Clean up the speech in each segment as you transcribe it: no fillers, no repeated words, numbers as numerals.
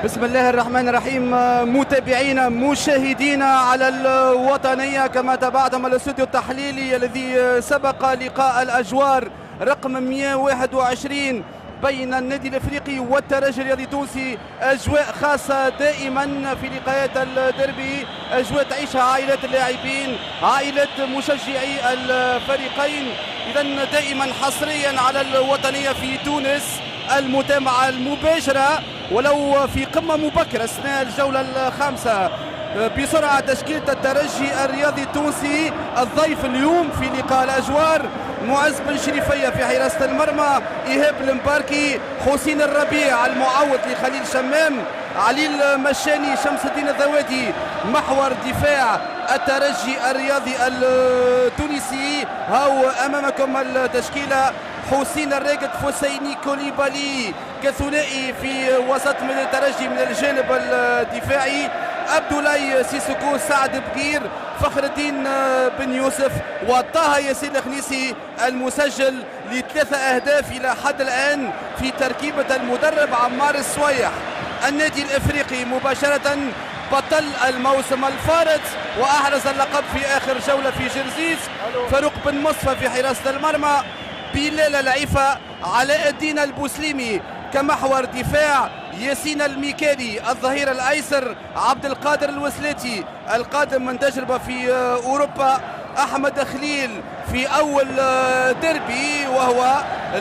بسم الله الرحمن الرحيم. متابعينا مشاهدينا على الوطنية، كما تابعتم الاستوديو التحليلي الذي سبق لقاء الأجوار رقم 121 بين النادي الافريقي والترجي الرياضي التونسي. اجواء خاصه دائما في لقاءات الديربي، اجواء تعيشها عائلات اللاعبين، عائلات مشجعي الفريقين. اذا دائما حصريا على الوطنيه في تونس المتابعه المباشره ولو في قمه مبكره اثناء الجوله الخامسه. بسرعه تشكيله الترجي الرياضي التونسي. الضيف اليوم في لقاء الاجوار معز بن شريفيه في حراسه المرمى، ايهاب المباركي، حسين الربيع المعوض لخليل شمام، علي المشاني، شمس الدين الذوادي. محور دفاع الترجي الرياضي التونسي. هاو امامكم التشكيله: حسين الراقد، فوسيني، كوليبالي كثنائي في وسط من الترجي من الجانب الدفاعي، عبد الله سيسوكو، سعد بقير، فخر الدين بن يوسف، وطه ياسين الخنيسي المسجل ل3 أهداف إلى حد الآن في تركيبة المدرب عمار السويح. النادي الإفريقي مباشرة بطل الموسم الفارط وأحرز اللقب في آخر جولة في جرزيز. فاروق بن مصفى في حراسة المرمى، بلال العيفة، علاء الدين البوسليمي كمحور دفاع، ياسين الميكالي الظهير الايسر، عبد القادر الوسلاتي القادم من تجربه في اوروبا، احمد خليل في اول ديربي وهو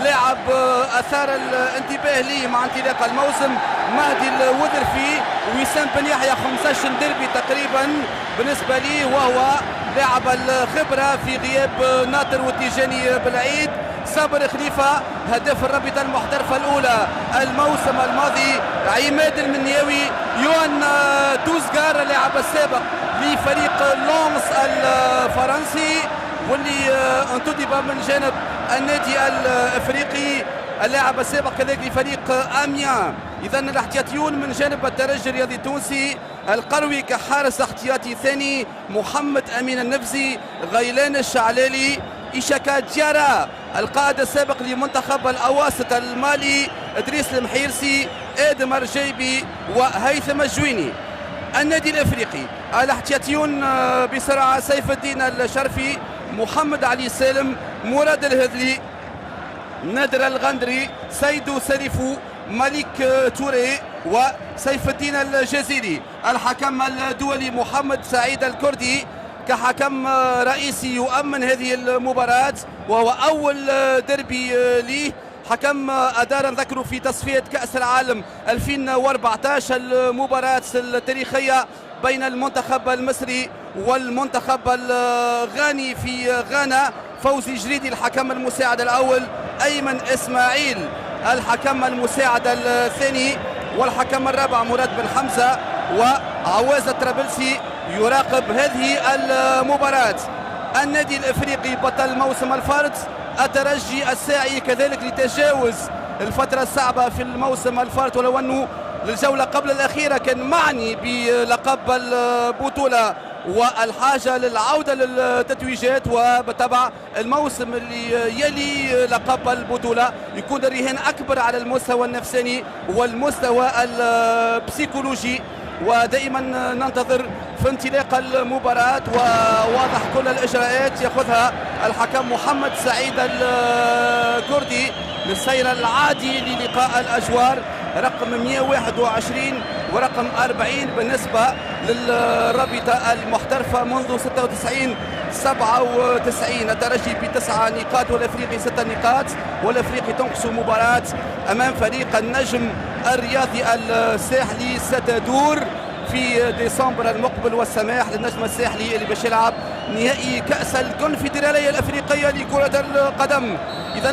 لاعب اثار الانتباه لي مع انطلاق الموسم، مهدي الوذرفي، وسام بن يحيى 15 ديربي تقريبا بالنسبه لي، وهو لاعب الخبره في غياب ناطر والتيجاني بالعيد. صابر خليفة هداف الرابطة المحترفة الأولى الموسم الماضي. عماد المنياوي، يوان توزغار اللاعب السابق لفريق لونس الفرنسي واللي انتدب من جانب النادي الافريقي، اللاعب السابق كذلك لفريق اميان. اذا الاحتياطيون من جانب الترجي الرياضي التونسي: القروي كحارس احتياطي ثاني، محمد امين النفزي، غيلان الشعلالي، إيشاكا ديارا القائد السابق لمنتخب الأواسط المالي، إدريس المحيرسي، آدم الرجيبي، وهيثم الجويني. النادي الإفريقي الاحتياطيون بسرعة: سيف الدين الشرفي، محمد علي سالم، مراد الهذلي، نادر الغندري، سيدو سريفو، ملك توري، وسيف الدين الجزيري. الحكم الدولي محمد سعيد الكردي كحكم رئيسي يؤمن هذه المباراة، وهو أول ديربي ليه. حكم أدار نذكره في تصفية كأس العالم 2014 المباراة التاريخية بين المنتخب المصري والمنتخب الغاني في غانا. فوزي جريدي الحكم المساعد الأول، أيمن إسماعيل الحكم المساعد الثاني، والحكم الرابع مراد بن حمزة، وعوازة طرابلسي يراقب هذه المباراة. النادي الافريقي بطل موسم الفارط، الترجي الساعي كذلك لتجاوز الفترة الصعبة في الموسم الفارط، ولو انه للجولة قبل الأخيرة كان معني بلقب البطولة والحاجة للعودة للتتويجات، وبالطبع الموسم اللي يلي لقب البطولة يكون الرهان أكبر على المستوى النفساني والمستوى البسيكولوجي. ودائما ننتظر في انطلاق المباراة، وواضح كل الإجراءات يأخذها الحكم محمد سعيد الكردي للسير العادي للقاء الأجوار رقم 121 ورقم 40 بالنسبة للرابطة المحترفة منذ 96 97. الترجي ب9 نقاط والافريقي 6 نقاط، والافريقي تنقص مباراة امام فريق النجم الرياضي الساحلي ستدور في ديسمبر المقبل، والسماح للنجم الساحلي اللي باش يلعب نهائي كأس الكونفدرالية الافريقية لكرة القدم. اذا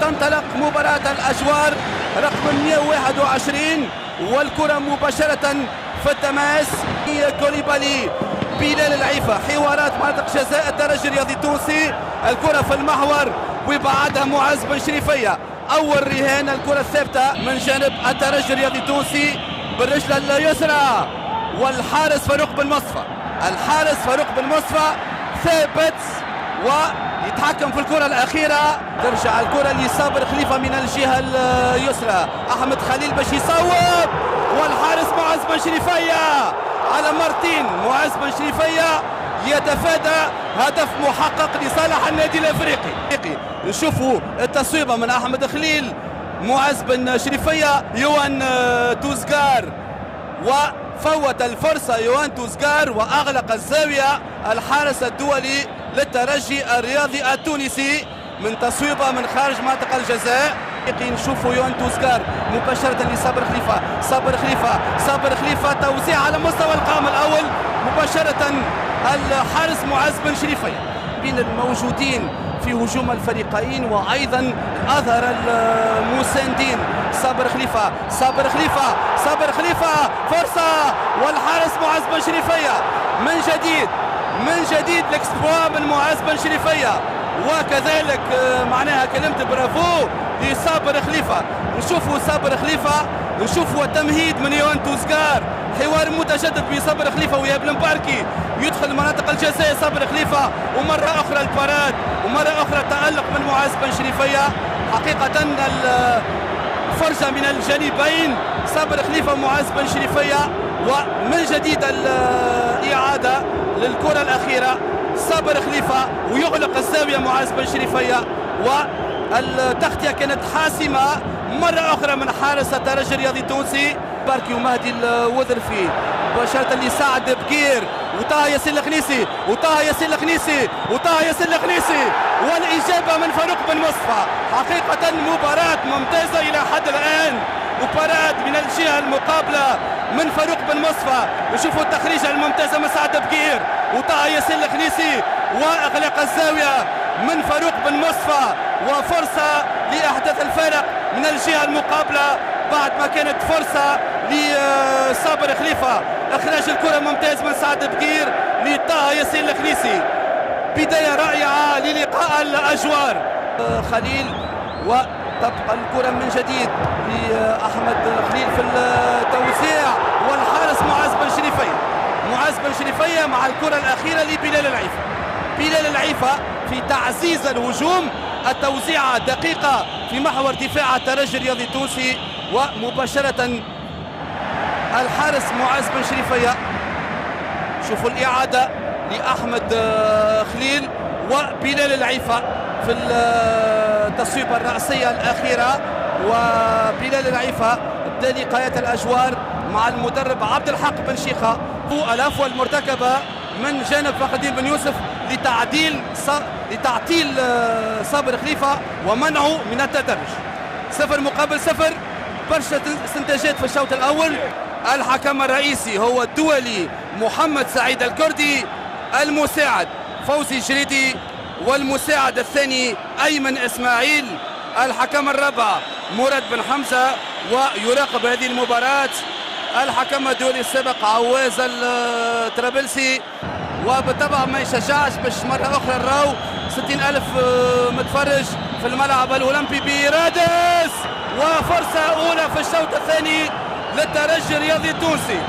تنطلق مباراة الاجوار رقم 121 والكرة مباشرة في التماس. كوليبالي، بلال العيفة، حوارات منطقة جزاء الترجي الرياضي التونسي، الكرة في المحور ويبعدها معز بن شريفية. أول رهان الكرة الثابتة من جانب الترجي الرياضي التونسي بالرجل اليسرى، والحارس فاروق بن مصفى، الحارس فاروق بن مصفى ثابت ويتحكم في الكرة الأخيرة. ترجع الكرة لصابر خليفة من الجهة اليسرى، أحمد خليل باش يصوب والحارس معز بن شريفية على مرتين. معز بن شريفية يتفادى هدف محقق لصالح النادي الافريقي. نشوفوا التصويبه من احمد خليل، معز بن شريفية، يوان توزغار، وفوت الفرصة يوان توزغار وأغلق الزاوية الحارس الدولي للترجي الرياضي التونسي من تصويبة من خارج منطقة الجزاء. نشوفوا يوان توزغار مباشرة لصابر خليفة، صابر خليفة توزيع على مستوى القائم الأول مباشرة الحارس معز بن شريفية. بين الموجودين في هجوم الفريقين وأيضا أظهر المساندين. صابر خليفة فرصة والحارس معز بن شريفية من جديد الاكسبوا من معز بن شريفية، وكذلك معناها كلمة برافو لصابر خليفة. نشوفوا صابر خليفة، نشوفوا التمهيد من يوان توزغار، حوار متجدد بصابر خليفة وياب المباركي، يدخل مناطق الجزاء صابر خليفة، ومرة أخرى الباراد، ومرة أخرى التألق من معز بن شريفية. حقيقة الفرجة من الجانبين، صابر خليفة ومعز بن شريفية، ومن جديد الإعادة للكرة الأخيرة. صابر خليفة ويغلق الزاوية معز بن شريفية، والتغطية كانت حاسمة مرة أخرى من حارس الترجي الرياضي التونسي باركي ومهدي الوذرفي مباشرة لسعد بكير وطه ياسين الخنيسي والإجابة من فاروق بن مصطفى. حقيقة مباراة ممتازة إلى حد الآن، مباراة من الجهة المقابلة من فاروق بن مصطفى. نشوفوا التخريجة الممتازة من سعد بكير وطه ياسين الخنيسي وإغلاق الزاوية من فاروق بن مصطفى، وفرصة لإحداث الفارق من الجهة المقابلة بعد ما كانت فرصة لصابر خليفة. إخراج الكرة ممتاز من سعد بكير لطه ياسين الخنيسي. بداية رائعة للقاء الأجوار. خليل، وتبقى الكرة من جديد لأحمد خليل في التوزيع، والحارس معز بن شريفية مع الكرة الأخيرة لبلال العيفة في تعزيز الهجوم. التوزيعة دقيقة في محور دفاع الترجي الرياضي التونسي، ومباشرة الحارس معز بن شريفية. شوفوا الإعادة لأحمد خليل وبلال العيفة في التصويبة الرأسية الأخيرة، وبلال العيفة بدأ لقاية الأجوار مع المدرب عبد الحق بن شيخة. العفوة المرتكبة من جانب فخر الدين بن يوسف لتعطيل صابر خليفة ومنعه من التدرج. 0-0، برشا استنتاجات في الشوط الأول. الحكم الرئيسي هو الدولي محمد سعيد الكردي، المساعد فوزي جريدي، والمساعد الثاني أيمن إسماعيل. الحكم الرابع مراد بن حمزة، ويراقب هذه المباراة الحكم الدولي السابق عواز الطرابلسي. وبالطبع ما يشجعش باش مرة أخرى نراو 60,000 متفرج في الملعب الأولمبي برادس، وفرصة أولى في الشوط الثاني للترجي الرياضي التونسي.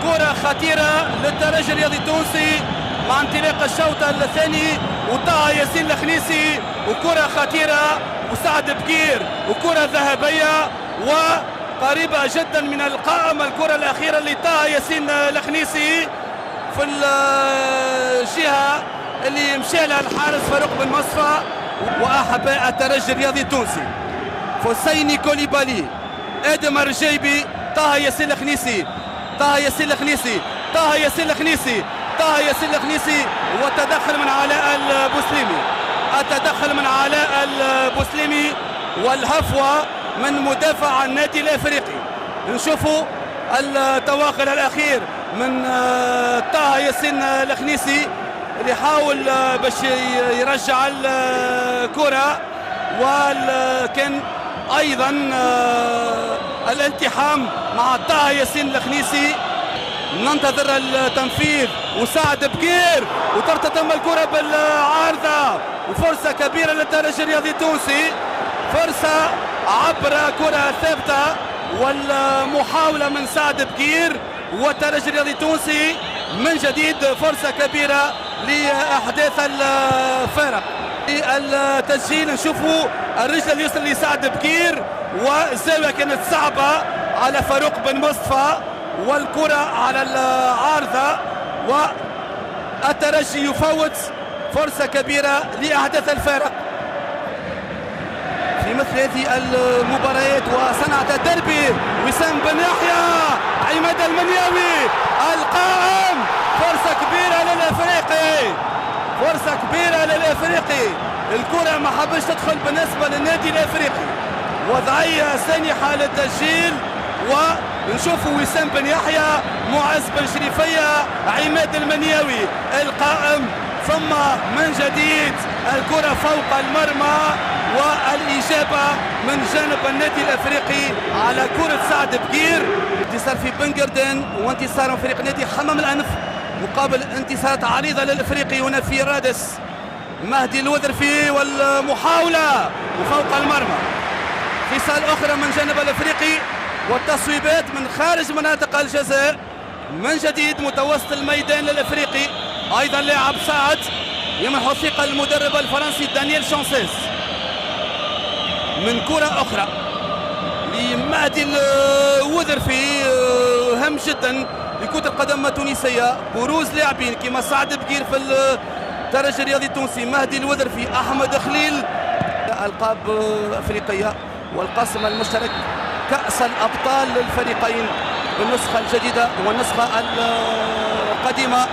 كرة خطيرة للترجي الرياضي التونسي مع انطلاق الشوط الثاني، وطه ياسين الخنيسي وكرة خطيرة، وسعد بكير وكرة ذهبية وقريبة جدا من القائم. الكرة الأخيرة لطه ياسين الخنيسي في الجهة اللي مشى لها الحارس فاروق بن مصطفى. وأحباء الترجي الرياضي التونسي فوسيني كوليبالي، آدم الرجيبي، طه ياسين الخنيسي والتدخل من علاء البوسليمي والهفوة من مدافع النادي الافريقي. نشوفوا التواخل الاخير من طه ياسين الخنيسي اللي يحاول باش يرجع الكرة، وكان ايضا الالتحام مع طه ياسين الخنيسي. ننتظر التنفيذ وسعد بكير وترتطم الكرة بالعارضة، وفرصة كبيرة للترجي الرياضي التونسي، فرصة عبر كرة ثابتة والمحاولة من سعد بكير والترجي الرياضي التونسي من جديد فرصة كبيرة لأحداث الفارق. التسجيل نشوفوا الرجل اليسرى لسعد بكير، والزاوية كانت صعبة على فاروق بن مصطفى، والكرة على العارضة، والترجي يفوت فرصة كبيرة لأحداث الفارق في مثل هذه المباريات. وصنعت دربي وسام بن يحيى، عماد المنياوي القائم، فرصة كبيرة للأفريقي، فرصة كبيرة للأفريقي. الكرة ما حبش تدخل بالنسبة للنادي الأفريقي، وضعية سانحة للتسجيل، ونشوفوا وسام بن يحيى، معز بن شريفية، عماد المنياوي القائم، ثم من جديد الكرة فوق المرمى، والإجابة من جانب النادي الأفريقي على كرة سعد بقير. انتصار في بنقردان، وانتصار من فريق نادي حمام الأنف مقابل انتصارات عريضة للأفريقي هنا في رادس. مهدي الوذرفي والمحاولة وفوق المرمى. اتصال أخرى من جانب الأفريقي، والتصويبات من خارج مناطق الجزاء من جديد متوسط الميدان للأفريقي. أيضا لاعب سعد يمنح ثقة المدرب الفرنسي دانييل شانسيز. من كرة أخرى لمهدي الوذرفي، هام جدا لكرة القدم التونسية بروز لاعبين كما سعد بقير في الترجي الرياضي التونسي، مهدي الوذرفي، أحمد خليل. ألقاب أفريقية والقاسم المشترك كأس الأبطال للفريقين بالنسخة الجديدة والنسخة القديمة.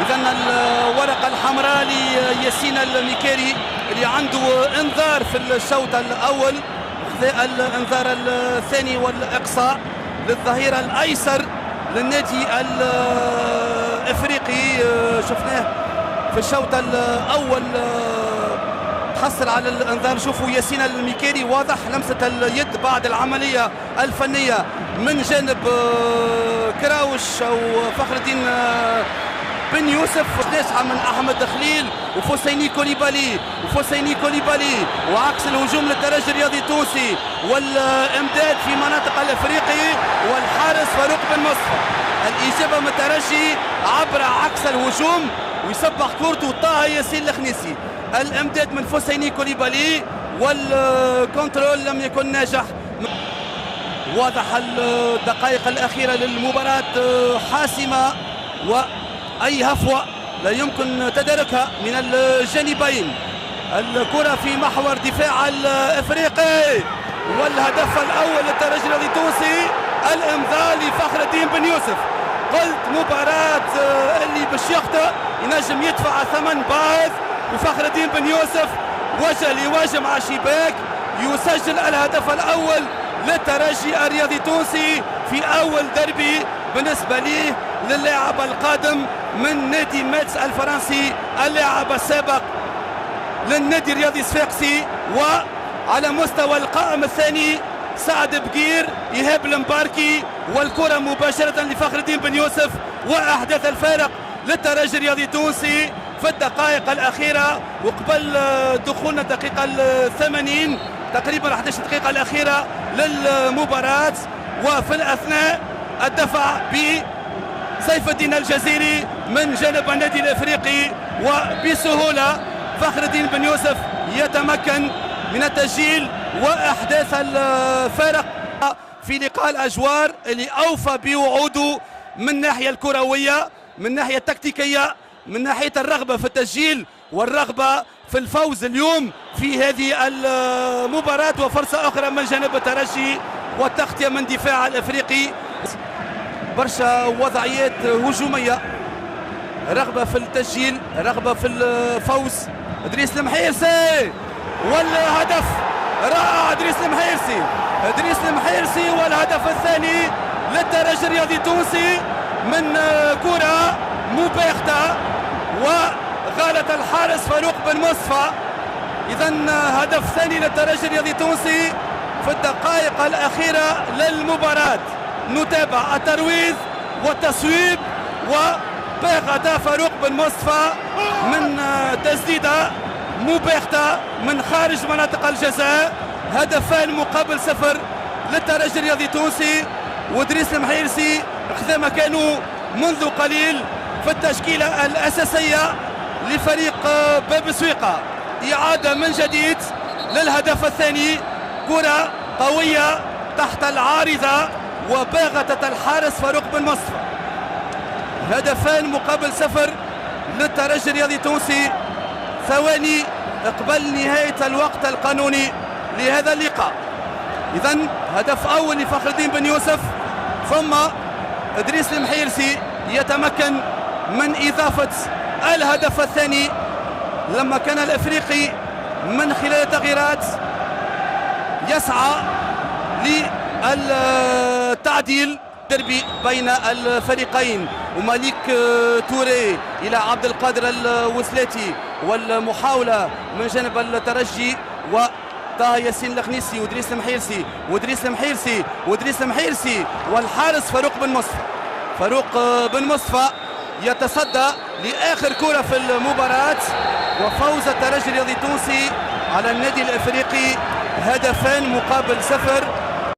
إذن الورقة الحمراء لياسين الميكيري اللي عنده انذار في الشوط الأول، الانذار الثاني والإقصاء للظهير الأيسر للنادي الأفريقي. شفناه في الشوط الأول حصل على الانذار. شوفوا ياسين الميكيري واضح لمسة اليد بعد العملية الفنية من جانب كراوش أو فخر الدين بن يوسف. ناسعة من أحمد خليل وفوسيني كوليبالي، وعكس الهجوم للترجي الرياضي التونسي، والإمداد في مناطق الأفريقي، والحارس فاروق بن مصطفى. الإجابة من الترجي عبر عكس الهجوم، ويسبح كورته طه ياسين الخنيسي. الإمداد من فوسيني كوليبالي، والكنترول لم يكن ناجح. واضح الدقائق الأخيرة للمباراة حاسمة، وأي هفوة لا يمكن تداركها من الجانبين. الكرة في محور دفاع الأفريقي، والهدف الأول للترجي الرياضي التونسي، الإمضاء لفخر الدين بن يوسف. قلت مباراة اللي باش يخطئ ينجم يدفع ثمن باهظ، وفخر الدين بن يوسف وجه لوجه مع شباك يسجل الهدف الأول للترجي الرياضي التونسي في أول دربي بالنسبة ليه للاعب القادم من نادي ميتس الفرنسي، اللاعب السابق للنادي الرياضي الصفاقسي. وعلى مستوى القائم الثاني سعد بقير، إيهاب المباركي، والكرة مباشرة لفخر الدين بن يوسف، وأحداث الفارق للترجي الرياضي التونسي في الدقائق الأخيرة. وقبل دخولنا الدقيقة 80 تقريبا 11 دقيقة الأخيرة للمباراة، وفي الأثناء الدفع بسيف الدين الجزيري من جانب النادي الأفريقي، وبسهولة فخر الدين بن يوسف يتمكن من التسجيل وأحداث الفارق في لقاء الأجوار اللي أوفى بوعوده من الناحية الكروية، من الناحية التكتيكية، من ناحية الرغبة في التسجيل والرغبة في الفوز اليوم في هذه المباراة. وفرصة أخرى من جانب الترجي والتغطية من دفاع الأفريقي. برشا وضعيات هجومية، رغبة في التسجيل، رغبة في الفوز. إدريس المحيرسي والهدف رائع، إدريس المحيرسي والهدف الثاني للترجي الرياضي التونسي من كرة مباغتة، وغالت الحارس فاروق بن مصطفى. إذن هدف ثاني للترجي الرياضي التونسي في الدقائق الأخيرة للمباراة. نتابع الترويض والتصويب، وباغتة فاروق بن مصطفى من تسديدة مباغتة من خارج مناطق الجزاء. هدفان مقابل 0 للترجي الرياضي التونسي، وإدريس المحيرسي خذا مكانه منذ قليل في التشكيلة الأساسية لفريق باب سويقة. إعادة من جديد للهدف الثاني، كرة قوية تحت العارضة وباغتة الحارس فاروق بن مصطفى. هدفان مقابل 0 للترجي الرياضي التونسي، ثواني قبل نهاية الوقت القانوني لهذا اللقاء. إذن هدف أول لفخر الدين بن يوسف، ثم إدريس المحيرسي يتمكن من إضافة الهدف الثاني لما كان الأفريقي من خلال التغييرات يسعى للتعديل. دربي بين الفريقين، وماليك توري إلى عبد القادر الوسلاتي، والمحاولة من جانب الترجي وطه ياسين الخنيسي وإدريس المحيرسي وإدريس المحيرسي والحارس فاروق بن مصطفى. فاروق بن مصطفى يتصدى لآخر كرة في المباراة، وفوز الترجي الرياضي التونسي على النادي الأفريقي هدفان مقابل 0.